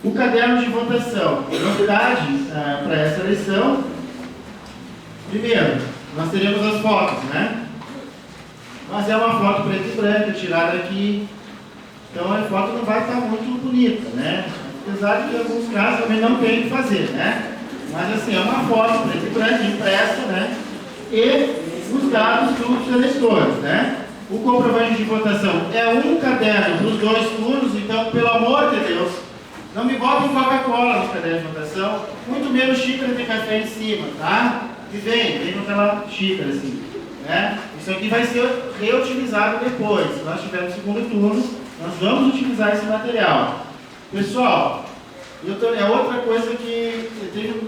O caderno de votação. Novidade para essa eleição. Primeiro, nós teremos as fotos, né? Mas é uma foto preta e branca, tirada aqui. Então a foto não vai estar muito bonita, né? Apesar de que em alguns casos também não tem o que fazer, né? Mas assim, é uma foto preta e branca, impressa, né? E os dados dos eleitores, né? O comprovante de votação é um caderno para os 2 turnos, então, pelo amor de Deus, não me botem Coca-Cola no caderno de votação, muito menos xícara de café em cima, tá? E vem naquela xícara assim, né? Isso aqui vai ser reutilizado depois. Se nós tivermos segundo turno, nós vamos utilizar esse material. Pessoal, é outra coisa que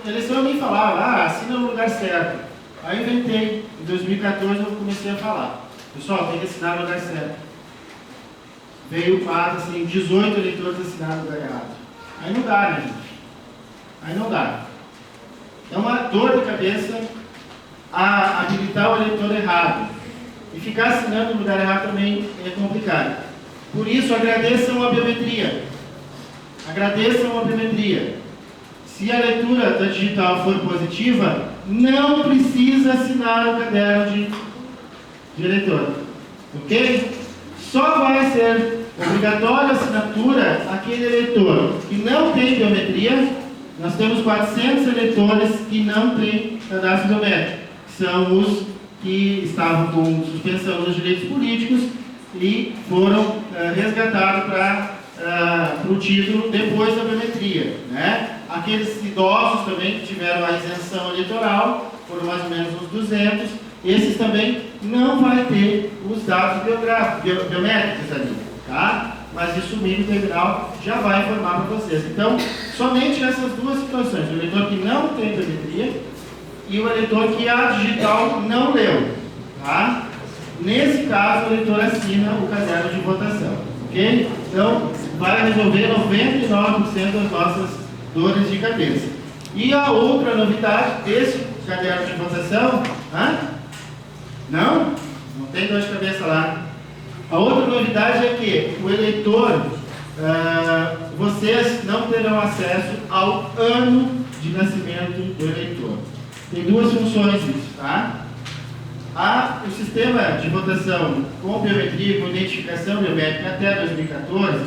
eles não me falavam, assina no lugar certo. Aí eu inventei, em 2014 eu comecei a falar. Pessoal, tem que assinar no lugar certo. Veio o quadro, assim, 18 eleitores assinaram no lugar errado. Aí não dá, né, gente? Aí não dá. É uma dor de cabeça habilitar o eleitor errado. E ficar assinando no lugar errado também é complicado. Por isso, agradeçam a biometria. Agradeçam a biometria. Se a leitura da digital for positiva, não precisa assinar o caderno de eleitor. Ok? Só vai ser obrigatória a assinatura aquele eleitor que não tem biometria. Nós temos 400 eleitores que não têm cadastro biométrico. São os que estavam com suspensão dos direitos políticos e foram resgatados para o título depois da biometria, né? Aqueles idosos também que tiveram a isenção eleitoral, foram mais ou menos uns 200, esses também não vai ter os dados biométricos ali, tá? Mas isso o mínimo terminal já vai informar para vocês. Então, somente essas duas situações, o eleitor que não tem biometria e o eleitor que a digital não leu, tá? Nesse caso, o eleitor assina o caderno de votação, ok? Então, vai resolver 99% das nossas dores de cabeça. E a outra novidade desse caderno de votação, não tem dor de cabeça lá. A outra novidade é que o eleitor, vocês não terão acesso ao ano de nascimento do eleitor. Tem duas funções isso, tá? O sistema de votação com biometria, com identificação biométrica até 2014,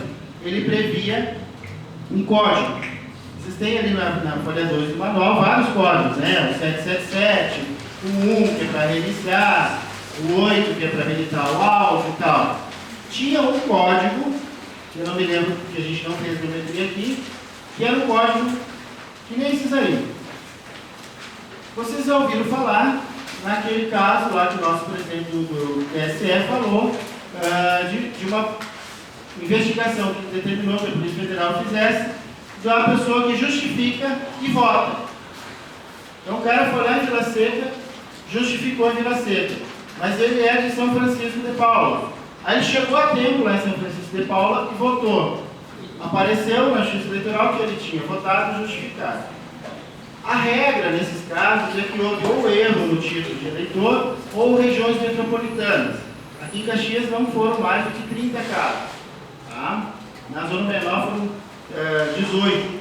ele previa um código. Vocês têm ali na folha 2 do manual vários códigos, né? O 777, o 1 que é para reiniciar, o 8 que é para habilitar o áudio e tal. Tinha um código, que eu não me lembro porque a gente não fez biometria aqui, que era um código que nem esses aí. Vocês já ouviram falar naquele caso lá que o nosso presidente do TSE falou de uma investigação que determinou que a Polícia Federal fizesse da pessoa que justifica e vota. Então o cara foi lá em Vila Seca, justificou em Vila Seca, mas ele é de São Francisco de Paula. Aí ele chegou a tempo lá em São Francisco de Paula e votou. Apareceu na justiça eleitoral que ele tinha votado e justificado. A regra nesses casos é que houve ou erro no título de eleitor ou regiões metropolitanas. Aqui em Caxias não foram mais do que 30 casos. Tá? Na zona menor foram 18.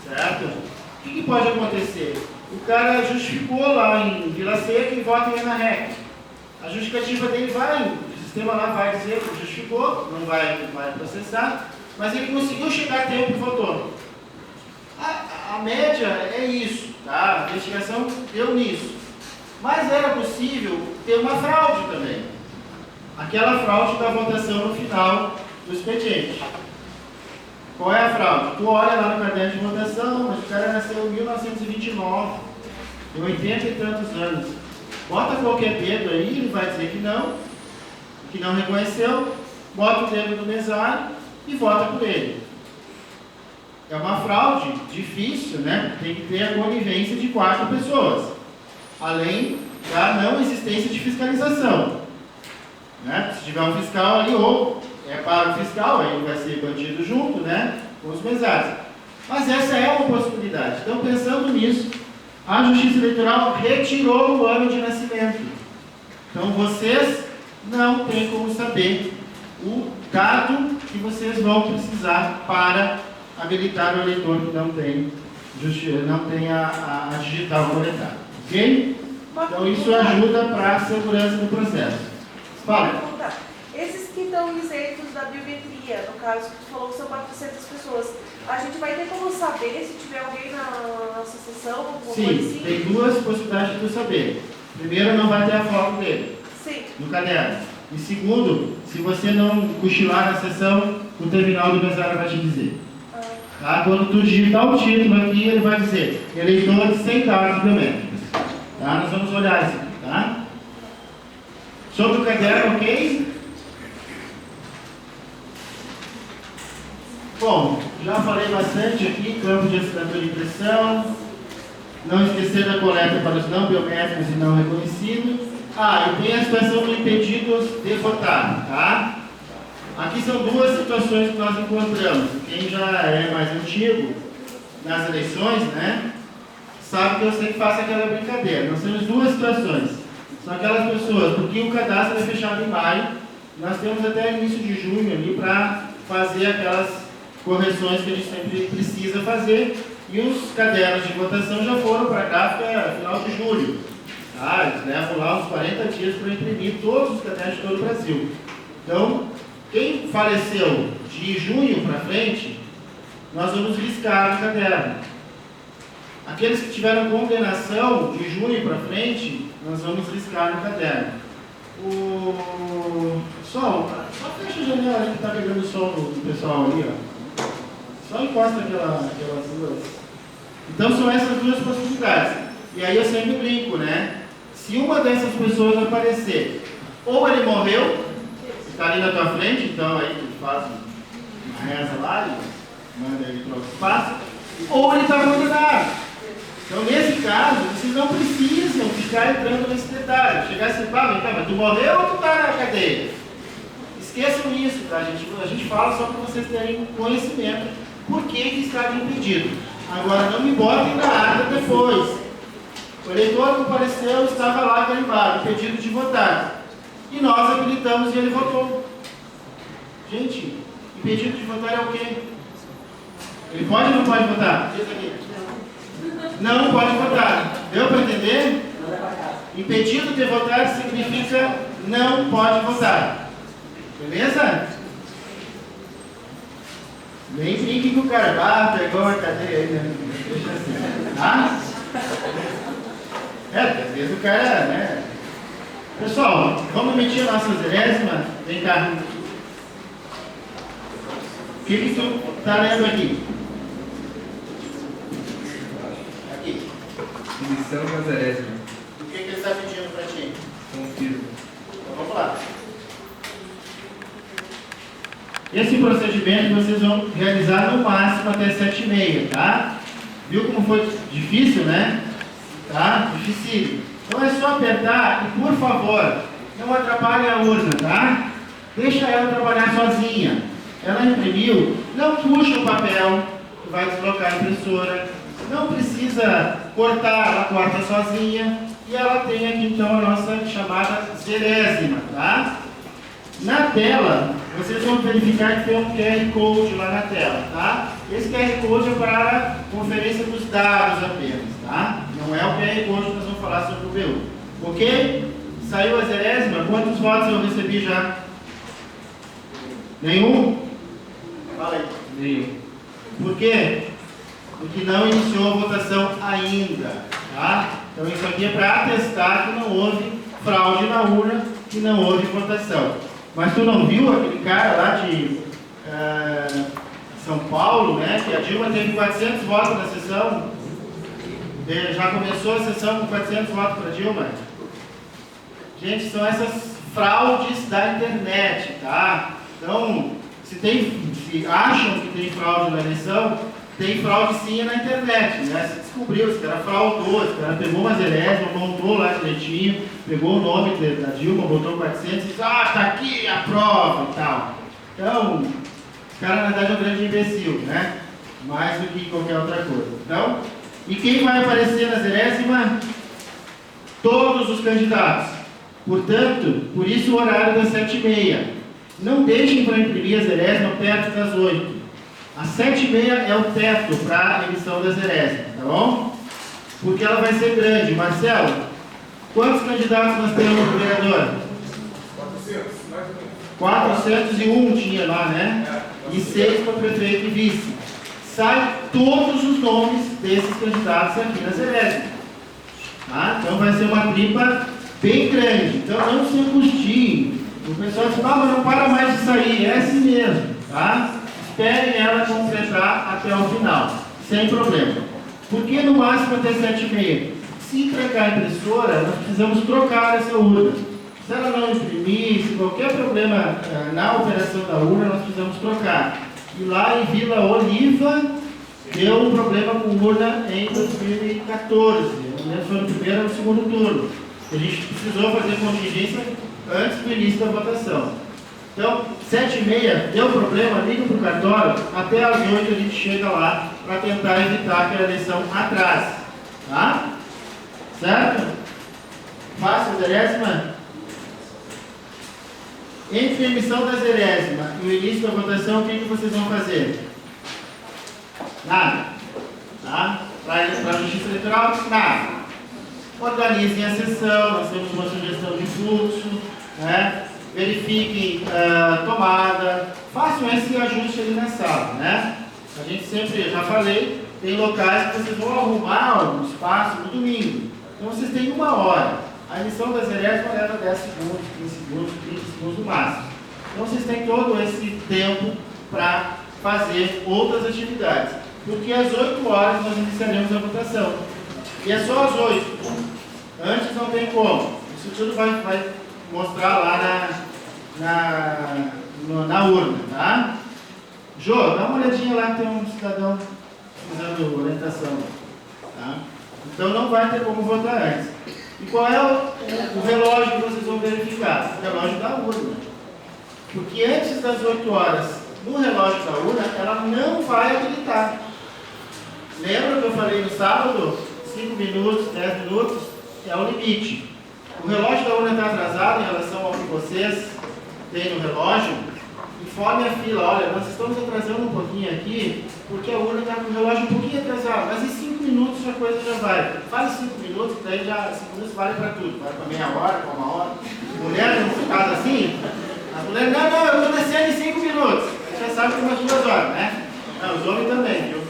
Certo? O que pode acontecer? O cara justificou lá em Vila Seca e vota em Ana Rec. A justificativa dele o sistema lá vai dizer que justificou, não vai processar, mas ele conseguiu chegar a tempo e votou. A média é isso, tá? A investigação deu nisso. Mas era possível ter uma fraude também. Aquela fraude da votação no final do expediente. Qual é a fraude? Tu olha lá no caderno de votação, mas o cara nasceu em 1929, tem 80 e tantos anos. Bota qualquer dedo aí, ele vai dizer que não reconheceu, bota o dedo no mesário e vota por ele. É uma fraude difícil, né? Tem que ter a conivência de 4 pessoas, além da não existência de fiscalização. Né? Se tiver um fiscal ali, ou é para o fiscal, aí vai ser bandido junto, né? Com os mesários. Mas essa é uma possibilidade. Então, pensando nisso, a Justiça Eleitoral retirou o ano de nascimento. Então, vocês não têm como saber o dado que vocês vão precisar para habilitar o eleitor que não tem a digital coletada. Ok? Então isso ajuda para a segurança do processo. Fala. Esses que estão isentos da biometria, no caso que tu falou que são 400 pessoas, a gente vai ter como saber se tiver alguém na nossa sessão? Sim, assim? Tem duas possibilidades de tu saber. Primeiro, não vai ter a foto dele. Sim. No caderno. E segundo, se você não cochilar na sessão, o terminal do mesário vai te dizer. Tá? Quando tu digitar o título aqui, ele vai dizer eleitor sem dados biométricos. Tá? Nós vamos olhar isso aqui, tá? Sobre o caderno, ok? Bom, já falei bastante aqui, campo de assinatura e impressão. Não esquecer da coleta para os não biométricos e não reconhecidos. E tem a situação do impedidos de votar, tá? Aqui são duas situações que nós encontramos. Quem já é mais antigo nas eleições, né, sabe que eu sempre faço aquela brincadeira. Nós temos duas situações. São aquelas pessoas, porque o cadastro é fechado em maio, nós temos até início de junho ali para fazer aquelas correções que a gente sempre precisa fazer. E os cadernos de votação já foram para a gráfica final de julho. Tá? Eles levam lá uns 40 dias para imprimir todos os cadernos de todo o Brasil. Então, quem faleceu de junho para frente, nós vamos riscar no caderno. Aqueles que tiveram condenação de junho para frente, nós vamos riscar no caderno. Só fecha a janela aí que está pegando o sol do pessoal ali, ó. Só encosta aquelas duas. Então são essas duas possibilidades. E aí eu sempre brinco, né? Se uma dessas pessoas aparecer, ou ele morreu, está ali na tua frente, então aí tu faz uma reza lá e manda ele para o espaço, ou ele está condenado. Então nesse caso, vocês não precisam ficar entrando nesse detalhe. Chegar assim, mas tu morreu ou tu está na cadeia? Esqueçam isso, tá, gente? A gente fala só para vocês terem conhecimento por que está impedido. Agora não me botem na ata depois. O eleitor compareceu, estava lá carimbado, impedido de votar. E nós habilitamos e ele votou. Gente, impedido de votar é o quê? Ele pode ou não pode votar? Diz aqui. Não pode votar. Deu para entender? Impedido de votar significa não pode votar. Beleza? Nem brinque com o cara. Pegou uma cadeia aí, né? Deixa assim. Tá? Às vezes o cara, né? Pessoal, vamos emitir a nossa zerésima? Vem cá. O que tu está lendo aqui? Aqui. Emissão da zerésima. O que ele está pedindo para ti? Confirmo. Então vamos lá. Esse procedimento vocês vão realizar no máximo até 7h30, tá? Viu como foi difícil, né? Tá? Difícil. Então é só apertar e, por favor, não atrapalhe a urna, tá? Deixa ela trabalhar sozinha. Ela imprimiu, não puxa o papel, que vai deslocar a impressora. Não precisa cortar, ela corta sozinha. E ela tem aqui então a nossa chamada zerésima, tá? Na tela, vocês vão verificar que tem um QR Code lá na tela, tá? Esse QR Code é para conferência dos dados apenas, tá? Não é o QR Code que nós vamos falar sobre o BU. Ok? Saiu a zerésima? Quantos votos eu recebi já? Nenhum? Fala aí. Nenhum. Por quê? Porque não iniciou a votação ainda, tá? Então isso aqui é para atestar que não houve fraude na urna, que não houve votação. Mas tu não viu aquele cara lá de São Paulo, né? Que a Dilma teve 400 votos na sessão. Já começou a sessão com 400 votos para a Dilma. Gente, são essas fraudes da internet, tá? Então, se acham que tem fraude na eleição, tem fraude sim na internet, né? Se descobriu, esse cara fraudou, esse cara pegou uma zerésima, montou lá direitinho, pegou o nome da Dilma, botou 400 e disse, tá aqui a prova e tal. Então, esse cara na verdade é um grande imbecil, né? Mais do que qualquer outra coisa. Então, e quem vai aparecer na zerésima? Todos os candidatos. Portanto, por isso o horário das 7h30. Não deixem para imprimir a zerésima perto das 8h. A 7,5 é o teto para a emissão das erésimas, tá bom? Porque ela vai ser grande. Marcelo, quantos candidatos nós temos no vereador? 401 tinha lá, né? E 6 para prefeito e vice. Sai todos os nomes desses candidatos aqui nas erésimas. Tá? Então vai ser uma tripa bem grande. Então não se angustiem. O pessoal diz, mas não para mais de sair. É assim mesmo. Tá? Esperem ela completar até o final. Sem problema. Por que no máximo até 7,5? Se entregar a impressora, nós precisamos trocar essa urna. Se ela não imprimir, se qualquer problema na operação da urna, nós precisamos trocar. E lá em Vila Oliva, deu um problema com urna em 2014. Não lembro se foi no primeiro ou no segundo turno. A gente precisou fazer contingência antes do início da votação. Então, 7,5, deu problema, liga para o cartório, até às 8 a gente chega lá para tentar evitar que a eleição atrase. Tá? Certo? Fácil, erésima? Entre a emissão das erésimas e o início da votação, o que vocês vão fazer? Nada. Tá? Para a Justiça Eleitoral, nada. Organizem a sessão, nós temos uma sugestão de fluxo, né? Verifiquem a tomada, façam esse ajuste ali na sala, né? A gente sempre, eu já falei, tem locais que vocês vão arrumar um espaço no domingo. Então vocês têm 1 hora. A emissão das erésimas leva 10 segundos, 15 segundos, 30 segundos no máximo. Então vocês têm todo esse tempo para fazer outras atividades. Porque às 8 horas nós iniciaremos a votação. E é só às 8. Antes não tem como. Isso tudo vai mostrar lá na urna, tá? Jô, dá uma olhadinha lá que tem um cidadão precisando orientação. Tá? Então não vai ter como votar antes. E qual é o relógio que vocês vão verificar? O relógio da urna. Porque antes das 8 horas, no relógio da urna, ela não vai habilitar. Lembra que eu falei no sábado? 5 minutos, 10 minutos é o limite. O relógio da urna está atrasado em relação ao que vocês têm no relógio. Informe a fila, olha, nós estamos atrasando um pouquinho aqui, porque a urna está com o relógio um pouquinho atrasado, mas em 5 minutos a coisa já vai. Faz 5 minutos, daí já 5 minutos vale para tudo, vale para meia hora, para 1 hora. Mulher, no caso assim, a mulher, não, eu estou descendo em 5 minutos. Você já sabe que umas 2 horas, né? Não, os homens também, viu?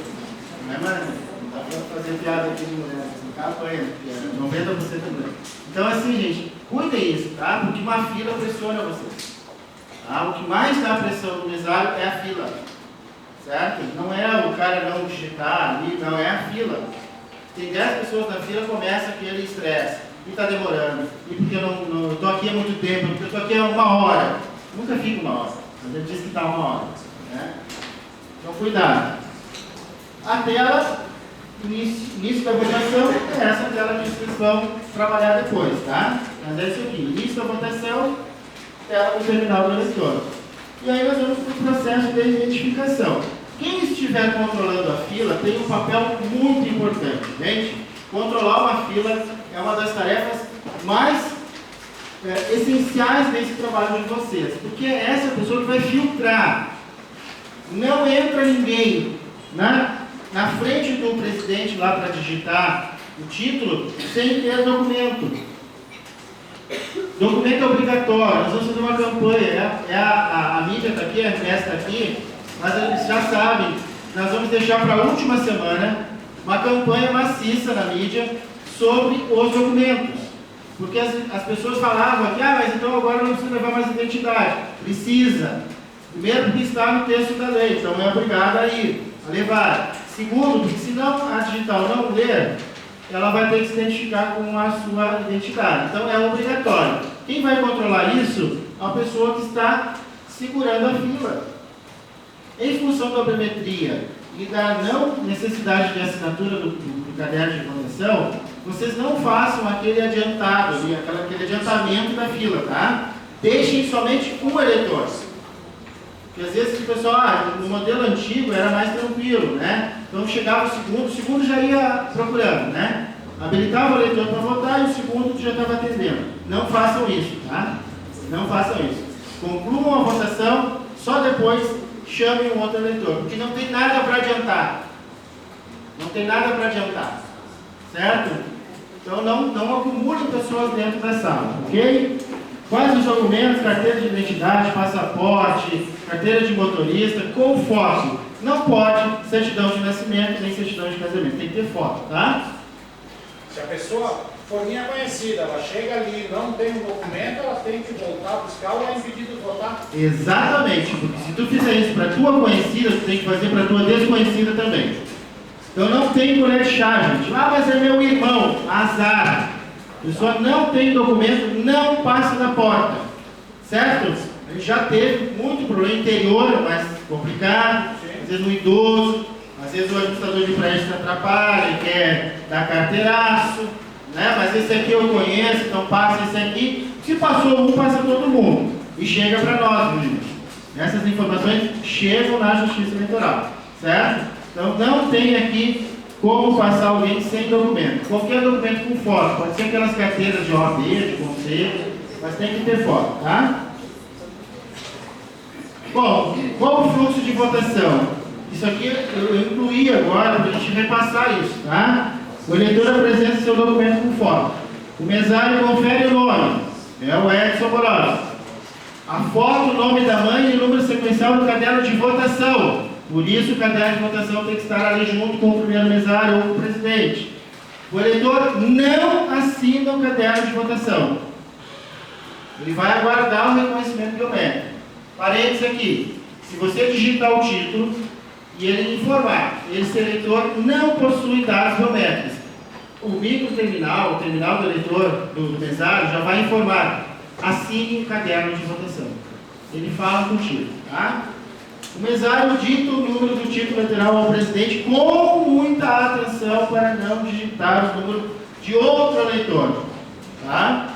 Não é, mano? Não dá para fazer piada aqui de mulher, no caso foi 90% da mulher. Então assim, gente, cuidem isso, tá? Porque uma fila pressiona vocês. O que mais dá pressão no mesário é a fila, certo? Não é o cara não digitar ali, não, é a fila. Tem 10 pessoas na fila, começa aquele estresse, e está demorando, e porque eu não estou aqui há muito tempo, porque eu estou aqui há 1 hora. Nunca fica 1 hora, mas ele diz que está 1 hora. Né? Então cuidado. A tela, início da votação, é essa tela que vocês vão trabalhar depois, tá? Mas é isso aqui, início da votação, tela do terminal do eleitor. E aí nós vamos para o processo de identificação. Quem estiver controlando a fila tem um papel muito importante, gente. Controlar uma fila é uma das tarefas mais essenciais desse trabalho de vocês, porque é essa pessoa que vai filtrar. Não entra ninguém na frente do presidente lá para digitar o título sem ter documento. Documento é obrigatório, nós vamos fazer uma campanha, a mídia está aqui, a RS está aqui, mas eles já sabem, nós vamos deixar para a última semana uma campanha maciça na mídia sobre os documentos. Porque as pessoas falavam aqui, mas então agora não precisa levar mais identidade. Precisa. Primeiro, porque está no texto da lei, então é obrigado a ir, a levar. Segundo, porque se não a digital não ler, ela vai ter que se identificar com a sua identidade. Então é obrigatório. Quem vai controlar isso? A pessoa que está segurando a fila. Em função da biometria e da não necessidade de assinatura do caderno de votação, vocês não façam aquele adiantado, aquele adiantamento da fila, tá? Deixem somente um eleitor. Porque às vezes o pessoal, no modelo antigo era mais tranquilo, né? Então chegava o segundo já ia procurando, né? Habilitava o eleitor para votar e o segundo já estava atendendo. Não façam isso, tá? Não façam isso. Concluam a votação, só depois chame um outro eleitor, porque não tem nada para adiantar. Não tem nada para adiantar. Certo? Então não acumulem pessoas dentro da sala, ok? Quais os documentos? Carteira de identidade, passaporte, carteira de motorista, com foto. Não pode certidão de nascimento nem certidão de casamento. Tem que ter foto, tá? Se a pessoa for minha conhecida, ela chega ali, não tem um documento, ela tem que voltar, buscar ou é impedido de votar? Exatamente, porque se tu fizer isso para tua conhecida, tu tem que fazer para tua desconhecida também. Então não tem colher de chá, gente. Ah, mas é meu irmão. Azar. A pessoa não tem documento, não passa da porta. Certo? A gente já teve muito problema interior, mais complicado. Às vezes no idoso, às vezes o administrador de prédio se atrapalha, ele quer dar carteiraço, né? Mas esse aqui eu conheço, então passa esse aqui. Se passou um, passa todo mundo. E chega para nós, meninos. Essas informações chegam na Justiça Eleitoral. Certo? Então não tem aqui como passar alguém sem documento. Qualquer documento com foto, pode ser aquelas carteiras de OAB, de conselho, mas tem que ter foto, tá? Bom, qual o fluxo de votação? Isso aqui eu incluí agora para a gente repassar isso, tá? O eleitor apresenta seu documento com foto. O mesário confere o nome, é o Edson Boros. A foto, o nome da mãe e o número sequencial do caderno de votação. Por isso, o caderno de votação tem que estar ali junto com o primeiro mesário ou com o presidente. O eleitor não assina o caderno de votação. Ele vai aguardar o reconhecimento biométrico. Parênteses aqui. Se você digitar o título e ele informar, esse eleitor não possui dados biométricos, o microterminal, o terminal do eleitor, do mesário, já vai informar. Assine o caderno de votação. Ele fala contigo, tá? O mesário dita o número do título eleitoral ao presidente com muita atenção para não digitar o número de outro eleitor. Tá?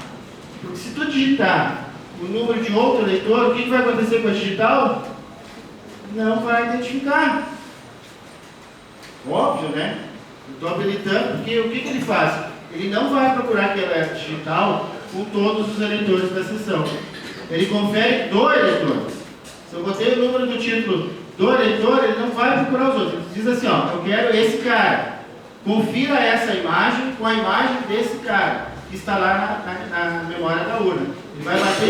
Porque se tu digitar o número de outro eleitor, o que vai acontecer com a digital? Não vai identificar. Óbvio, né? Eu estou habilitando, porque o que ele faz? Ele não vai procurar aquela digital com todos os eleitores da sessão. Ele confere do eleitor. Se eu botei o número do título do eleitor, ele não vai procurar os outros. Ele diz assim, ó, eu quero esse cara. Confira essa imagem com a imagem desse cara, que está lá na memória da urna. Ele vai bater